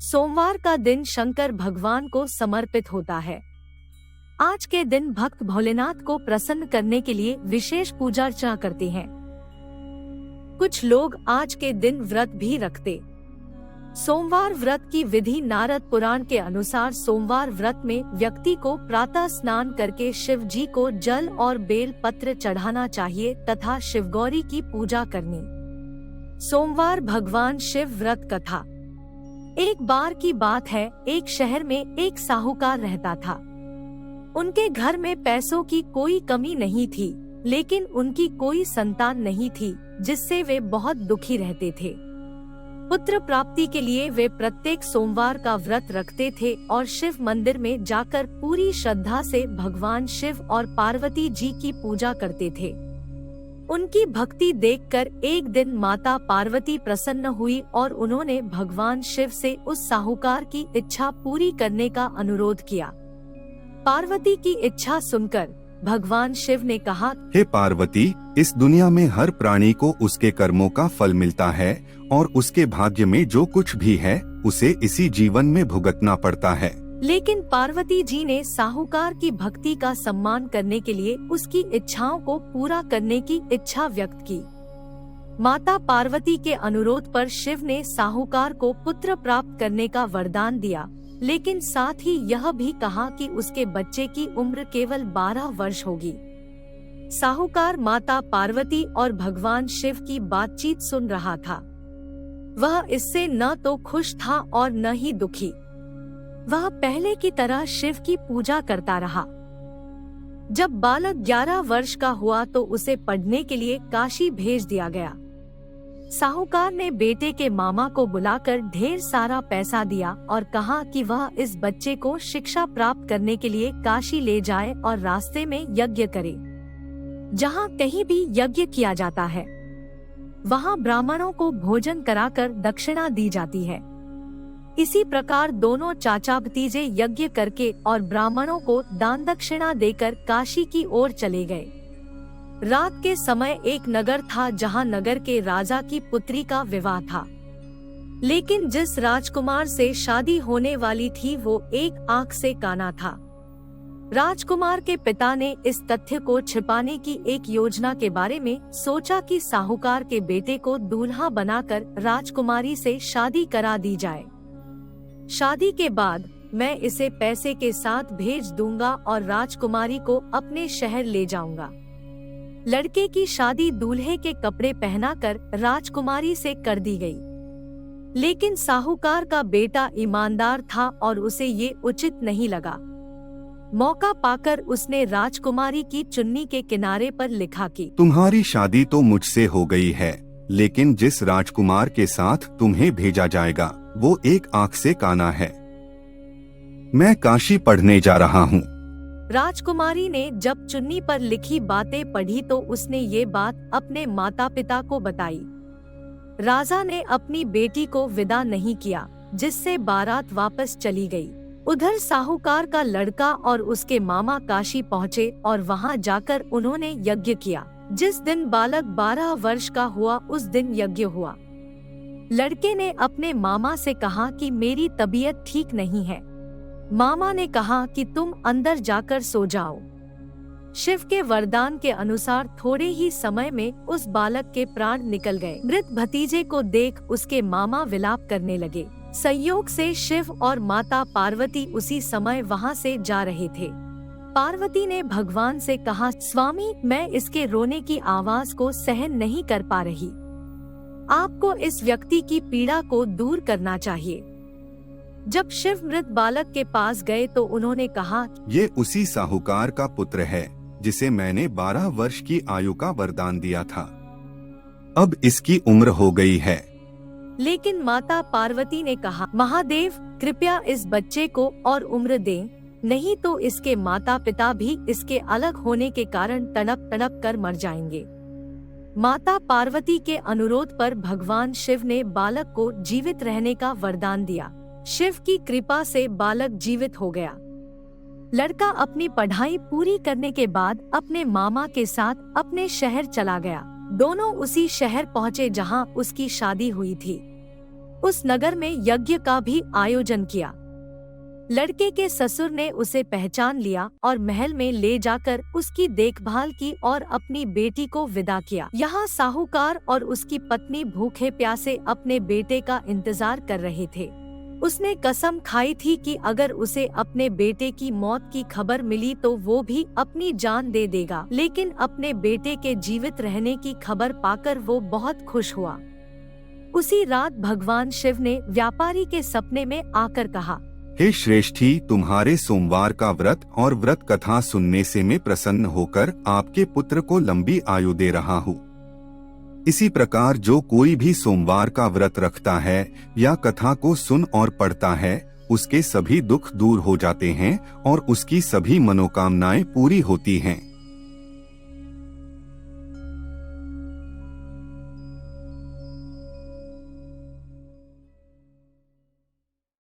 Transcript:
सोमवार का दिन शंकर भगवान को समर्पित होता है। आज के दिन भक्त भोलेनाथ को प्रसन्न करने के लिए विशेष पूजा अर्चना करते हैं। कुछ लोग आज के दिन व्रत भी रखते। सोमवार व्रत की विधि नारद पुराण के अनुसार सोमवार व्रत में व्यक्ति को प्रातः स्नान करके शिव जी को जल और बेल पत्र चढ़ाना चाहिए तथा शिवगौरी की पूजा करनी। सोमवार भगवान शिव व्रत कथा। एक बार की बात है, एक शहर में एक साहूकार रहता था। उनके घर में पैसों की कोई कमी नहीं थी, लेकिन उनकी कोई संतान नहीं थी, जिससे वे बहुत दुखी रहते थे। पुत्र प्राप्ति के लिए वे प्रत्येक सोमवार का व्रत रखते थे और शिव मंदिर में जाकर पूरी श्रद्धा से भगवान शिव और पार्वती जी की पूजा करते थे। उनकी भक्ति देखकर एक दिन माता पार्वती प्रसन्न हुई और उन्होंने भगवान शिव से उस साहूकार की इच्छा पूरी करने का अनुरोध किया। पार्वती की इच्छा सुनकर भगवान शिव ने कहा, हे पार्वती, इस दुनिया में हर प्राणी को उसके कर्मों का फल मिलता है और उसके भाग्य में जो कुछ भी है उसे इसी जीवन में भुगतना पड़ता है। लेकिन पार्वती जी ने साहूकार की भक्ति का सम्मान करने के लिए उसकी इच्छाओं को पूरा करने की इच्छा व्यक्त की। माता पार्वती के अनुरोध पर शिव ने साहूकार को पुत्र प्राप्त करने का वरदान दिया, लेकिन साथ ही यह भी कहा कि उसके बच्चे की उम्र केवल 12 वर्ष होगी। साहूकार माता पार्वती और भगवान शिव की बातचीत सुन रहा था। वह इससे न तो खुश था और न ही दुखी। वह पहले की तरह शिव की पूजा करता रहा। जब बालक 11 वर्ष का हुआ तो उसे पढ़ने के लिए काशी भेज दिया गया। साहूकार ने बेटे के मामा को बुलाकर ढेर सारा पैसा दिया और कहा कि वह इस बच्चे को शिक्षा प्राप्त करने के लिए काशी ले जाए और रास्ते में यज्ञ करे। जहाँ कहीं भी यज्ञ किया जाता है, वहाँ ब्राह्मणों को भोजन कराकर दक्षिणा दी जाती है। इसी प्रकार दोनों चाचा भतीजे यज्ञ करके और ब्राह्मणों को दान दक्षिणा देकर काशी की ओर चले गए। रात के समय एक नगर था जहां नगर के राजा की पुत्री का विवाह था, लेकिन जिस राजकुमार से शादी होने वाली थी वो एक आंख से काना था। राजकुमार के पिता ने इस तथ्य को छिपाने की एक योजना के बारे में सोचा कि साहूकार के बेटे को दूल्हा बनाकर राजकुमारी से शादी करा दी जाए। शादी के बाद मैं इसे पैसे के साथ भेज दूंगा और राजकुमारी को अपने शहर ले जाऊंगा। लड़के की शादी दूल्हे के कपड़े पहनाकर राजकुमारी से कर दी गई, लेकिन साहूकार का बेटा ईमानदार था और उसे ये उचित नहीं लगा। मौका पाकर उसने राजकुमारी की चुन्नी के किनारे पर लिखा कि तुम्हारी शादी तो मुझसे हो गई है, लेकिन जिस राजकुमार के साथ तुम्हें भेजा जाएगा वो एक आंख से काना है। मैं काशी पढ़ने जा रहा हूँ। राजकुमारी ने जब चुन्नी पर लिखी बातें पढ़ी तो उसने ये बात अपने माता पिता को बताई। राजा ने अपनी बेटी को विदा नहीं किया, जिससे बारात वापस चली गई। उधर साहूकार का लड़का और उसके मामा काशी पहुँचे और वहाँ जाकर उन्होंने यज्ञ किया। जिस दिन बालक 12 वर्ष का हुआ उस दिन यज्ञ हुआ। लड़के ने अपने मामा से कहा कि मेरी तबीयत ठीक नहीं है। मामा ने कहा कि तुम अंदर जाकर सो जाओ। शिव के वरदान के अनुसार थोड़े ही समय में उस बालक के प्राण निकल गए। मृत भतीजे को देख उसके मामा विलाप करने लगे। संयोग से शिव और माता पार्वती उसी समय वहां से जा रहे थे। पार्वती ने भगवान से कहा, स्वामी, मैं इसके रोने की आवाज को सहन नहीं कर पा रही। आपको इस व्यक्ति की पीड़ा को दूर करना चाहिए। जब शिव मृत बालक के पास गए तो उन्होंने कहा, ये उसी साहूकार का पुत्र है जिसे मैंने 12 वर्ष की आयु का वरदान दिया था। अब इसकी उम्र हो गई है। लेकिन माता पार्वती ने कहा, महादेव, कृपया इस बच्चे को और उम्र दें, नहीं तो इसके माता पिता भी इसके अलग होने के कारण तड़प तड़प कर मर जाएंगे। माता पार्वती के अनुरोध पर भगवान शिव ने बालक को जीवित रहने का वरदान दिया। शिव की कृपा से बालक जीवित हो गया। लड़का अपनी पढ़ाई पूरी करने के बाद अपने मामा के साथ अपने शहर चला गया। दोनों उसी शहर पहुँचे जहाँ उसकी शादी हुई थी। उस नगर में यज्ञ का भी आयोजन किया। लड़के के ससुर ने उसे पहचान लिया और महल में ले जाकर उसकी देखभाल की और अपनी बेटी को विदा किया। यहाँ साहूकार और उसकी पत्नी भूखे प्यासे अपने बेटे का इंतजार कर रहे थे। उसने कसम खाई थी कि अगर उसे अपने बेटे की मौत की खबर मिली तो वो भी अपनी जान दे देगा, लेकिन अपने बेटे के जीवित रहने की खबर पाकर वो बहुत खुश हुआ। उसी रात भगवान शिव ने व्यापारी के सपने में आकर कहा, हे श्रेष्ठी, तुम्हारे सोमवार का व्रत और व्रत कथा सुनने से मैं प्रसन्न होकर आपके पुत्र को लंबी आयु दे रहा हूँ। इसी प्रकार जो कोई भी सोमवार का व्रत रखता है या कथा को सुन और पढ़ता है, उसके सभी दुख दूर हो जाते हैं और उसकी सभी मनोकामनाएं पूरी होती हैं।